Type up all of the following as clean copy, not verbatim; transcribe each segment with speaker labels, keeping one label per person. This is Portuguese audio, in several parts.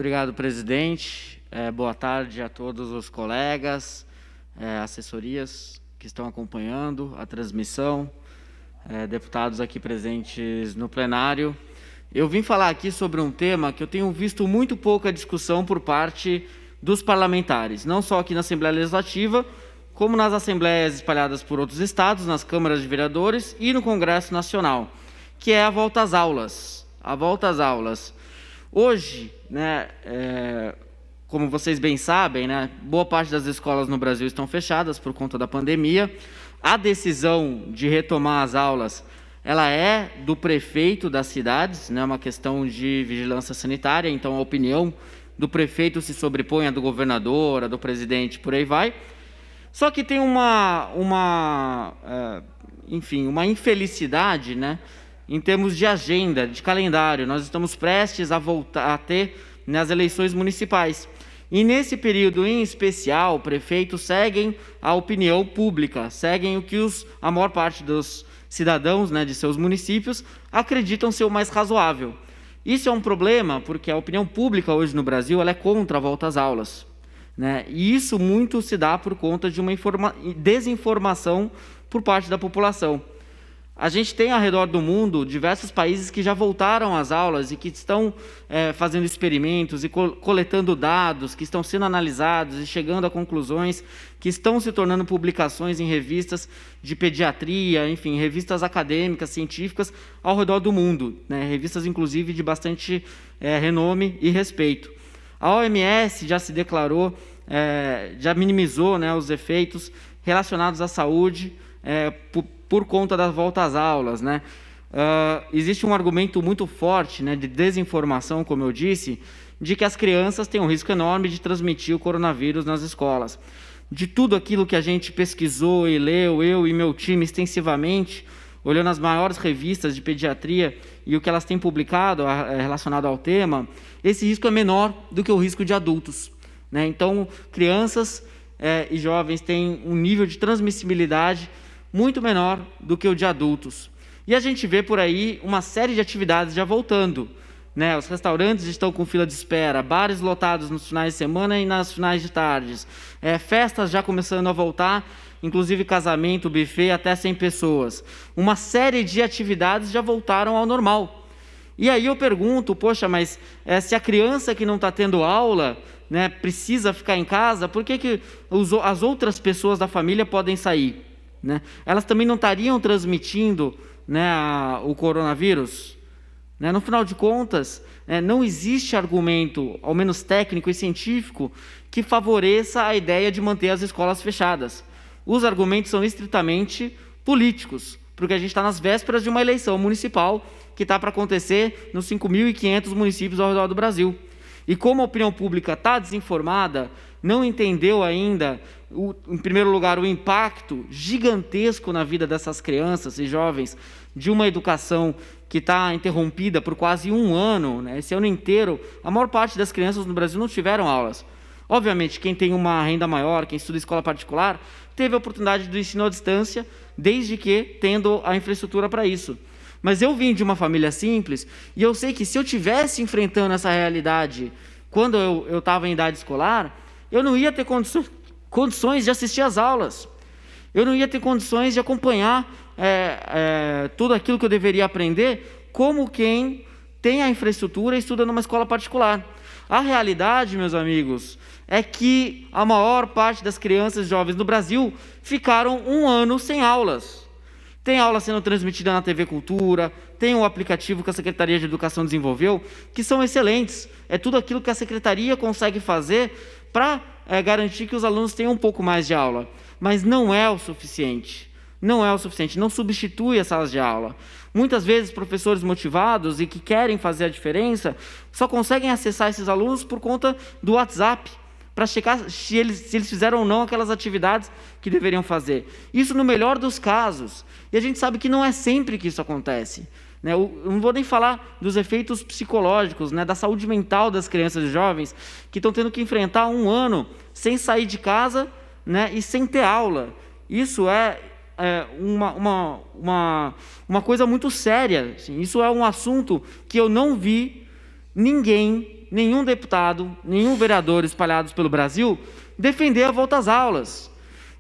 Speaker 1: Obrigado, presidente. Boa tarde a todos os colegas, assessorias que estão acompanhando a transmissão, deputados aqui presentes no plenário. Eu vim falar aqui sobre um tema que eu tenho visto muito pouca discussão por parte dos parlamentares, não só aqui na Assembleia Legislativa, como nas assembleias espalhadas por outros estados, nas câmaras de vereadores e no Congresso Nacional, que é a volta às aulas. A volta às aulas. Hoje, como vocês bem sabem, boa parte das escolas no Brasil estão fechadas por conta da pandemia. A decisão de retomar as aulas, ela é do prefeito das cidades, uma questão de vigilância sanitária, então a opinião do prefeito se sobrepõe à do governador, à do presidente, por aí vai. Só que tem uma infelicidade, em termos de agenda, de calendário. Nós estamos prestes a voltar a ter as eleições municipais. E nesse período em especial, prefeitos seguem a opinião pública, seguem o que a maior parte dos cidadãos de seus municípios acreditam ser o mais razoável. Isso é um problema porque a opinião pública hoje no Brasil ela é contra a volta às aulas. E isso muito se dá por conta de uma desinformação por parte da população. A gente tem ao redor do mundo diversos países que já voltaram às aulas e que estão fazendo experimentos e coletando dados, que estão sendo analisados e chegando a conclusões, que estão se tornando publicações em revistas de pediatria, enfim, revistas acadêmicas, científicas ao redor do mundo, revistas inclusive de bastante renome e respeito. A OMS já se declarou, já minimizou os efeitos relacionados à saúde por conta da volta às aulas. Existe um argumento muito forte de desinformação, como eu disse, de que as crianças têm um risco enorme de transmitir o coronavírus nas escolas. De tudo aquilo que a gente pesquisou e leu, eu e meu time extensivamente, olhando as maiores revistas de pediatria e o que elas têm publicado relacionado ao tema, esse risco é menor do que o risco de adultos. Então, crianças e jovens têm um nível de transmissibilidade muito menor do que o de adultos. E a gente vê por aí uma série de atividades já voltando. Os restaurantes estão com fila de espera, bares lotados nos finais de semana e nas finais de tardes, festas já começando a voltar, inclusive casamento, buffet, até 100 pessoas. Uma série de atividades já voltaram ao normal. E aí eu pergunto, poxa, mas se a criança que não está tendo aula precisa ficar em casa, por que as outras pessoas da família podem sair? Elas também não estariam transmitindo o coronavírus? No final de contas, não existe argumento, ao menos técnico e científico, que favoreça a ideia de manter as escolas fechadas. Os argumentos são estritamente políticos, porque a gente está nas vésperas de uma eleição municipal que está para acontecer nos 5.500 municípios ao redor do Brasil. E como a opinião pública está desinformada, não entendeu ainda, em primeiro lugar, o impacto gigantesco na vida dessas crianças e jovens de uma educação que está interrompida por quase um ano, esse ano inteiro, a maior parte das crianças no Brasil não tiveram aulas. Obviamente, quem tem uma renda maior, quem estuda em escola particular, teve a oportunidade do ensino à distância, desde que tendo a infraestrutura para isso. Mas eu vim de uma família simples e eu sei que se eu estivesse enfrentando essa realidade quando eu estava em idade escolar, eu não ia ter condições de assistir às aulas. Eu não ia ter condições de acompanhar tudo aquilo que eu deveria aprender como quem tem a infraestrutura e estuda numa escola particular. A realidade, meus amigos, é que a maior parte das crianças e jovens do Brasil ficaram um ano sem aulas. Tem aula sendo transmitida na TV Cultura, tem o aplicativo que a Secretaria de Educação desenvolveu, que são excelentes. É tudo aquilo que a Secretaria consegue fazer para garantir que os alunos tenham um pouco mais de aula. Mas não é o suficiente. Não é o suficiente, não substitui as salas de aula. Muitas vezes, professores motivados e que querem fazer a diferença, só conseguem acessar esses alunos por conta do WhatsApp, para checar se eles fizeram ou não aquelas atividades que deveriam fazer. Isso no melhor dos casos. E a gente sabe que não é sempre que isso acontece. Eu não vou nem falar dos efeitos psicológicos, da saúde mental das crianças e jovens que estão tendo que enfrentar um ano sem sair de casa e sem ter aula. Isso é uma coisa muito séria. Assim. Isso é um assunto que eu não vi ninguém nenhum deputado, nenhum vereador espalhados pelo Brasil defender a volta às aulas.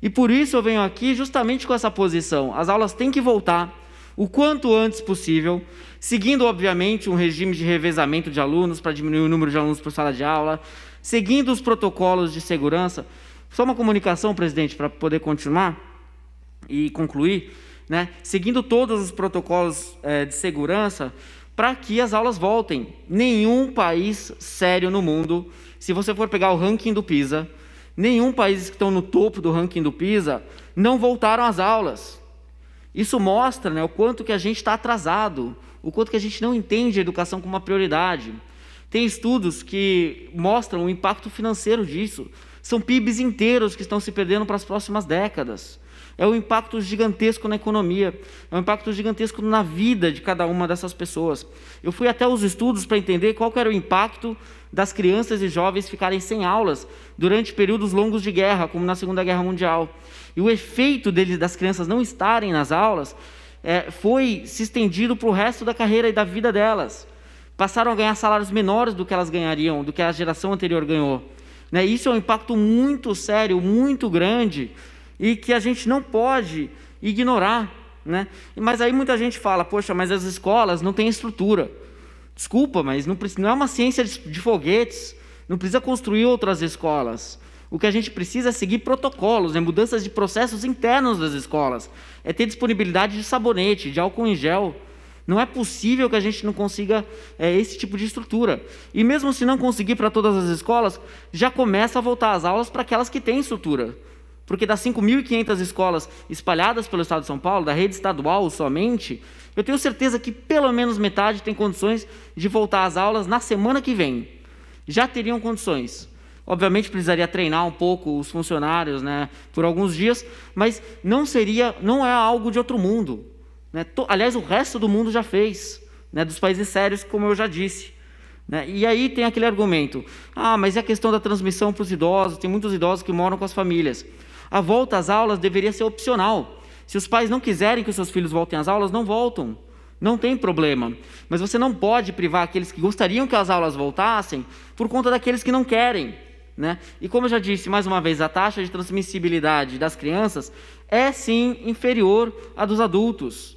Speaker 1: E por isso eu venho aqui justamente com essa posição. As aulas têm que voltar o quanto antes possível, seguindo, obviamente, um regime de revezamento de alunos para diminuir o número de alunos por sala de aula, seguindo os protocolos de segurança. Só uma comunicação, presidente, para poder continuar e concluir, né? Seguindo todos os protocolos de segurança para que as aulas voltem. Nenhum país sério no mundo, se você for pegar o ranking do PISA, nenhum país que estão no topo do ranking do PISA não voltaram às aulas. Isso mostra, né, o quanto que a gente está atrasado, o quanto que a gente não entende a educação como uma prioridade. Tem estudos que mostram o impacto financeiro disso. São PIBs inteiros que estão se perdendo para as próximas décadas. É um impacto gigantesco na economia, é um impacto gigantesco na vida de cada uma dessas pessoas. Eu fui até os estudos para entender qual que era o impacto das crianças e jovens ficarem sem aulas durante períodos longos de guerra, como na Segunda Guerra Mundial. E o efeito das crianças não estarem nas aulas foi se estendido para o resto da carreira e da vida delas. Passaram a ganhar salários menores do que elas ganhariam, do que a geração anterior ganhou. Né? Isso é um impacto muito sério, muito grande, e que a gente não pode ignorar. Né? Mas aí muita gente fala, poxa, mas as escolas não têm estrutura. Desculpa, mas não é uma ciência de foguetes, não precisa construir outras escolas. O que a gente precisa é seguir protocolos, mudanças de processos internos das escolas, é ter disponibilidade de sabonete, de álcool em gel. Não é possível que a gente não consiga esse tipo de estrutura. E mesmo se não conseguir para todas as escolas, já começa a voltar às aulas para aquelas que têm estrutura. Porque das 5.500 escolas espalhadas pelo Estado de São Paulo, da rede estadual somente, eu tenho certeza que pelo menos metade tem condições de voltar às aulas na semana que vem. Já teriam condições. Obviamente precisaria treinar um pouco os funcionários, né, por alguns dias, mas não é algo de outro mundo. Né? Aliás, o resto do mundo já fez, né, dos países sérios, como eu já disse. Né? E aí tem aquele argumento, mas é a questão da transmissão para os idosos, tem muitos idosos que moram com as famílias. A volta às aulas deveria ser opcional. Se os pais não quiserem que os seus filhos voltem às aulas, não voltam. Não tem problema. Mas você não pode privar aqueles que gostariam que as aulas voltassem por conta daqueles que não querem. Né? E como eu já disse, mais uma vez, a taxa de transmissibilidade das crianças é sim inferior à dos adultos.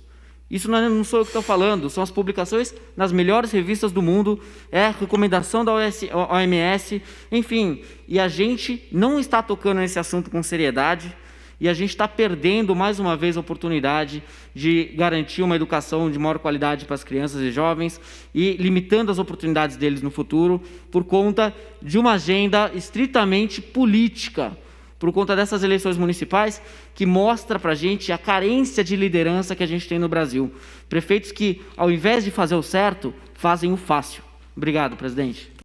Speaker 1: Isso não sou eu que estou falando, são as publicações nas melhores revistas do mundo, é a recomendação da OMS, enfim. E a gente não está tocando nesse assunto com seriedade e a gente está perdendo mais uma vez a oportunidade de garantir uma educação de maior qualidade para as crianças e jovens e limitando as oportunidades deles no futuro por conta de uma agenda estritamente política, por conta dessas eleições municipais, que mostra para a gente a carência de liderança que a gente tem no Brasil. Prefeitos que, ao invés de fazer o certo, fazem o fácil. Obrigado, presidente.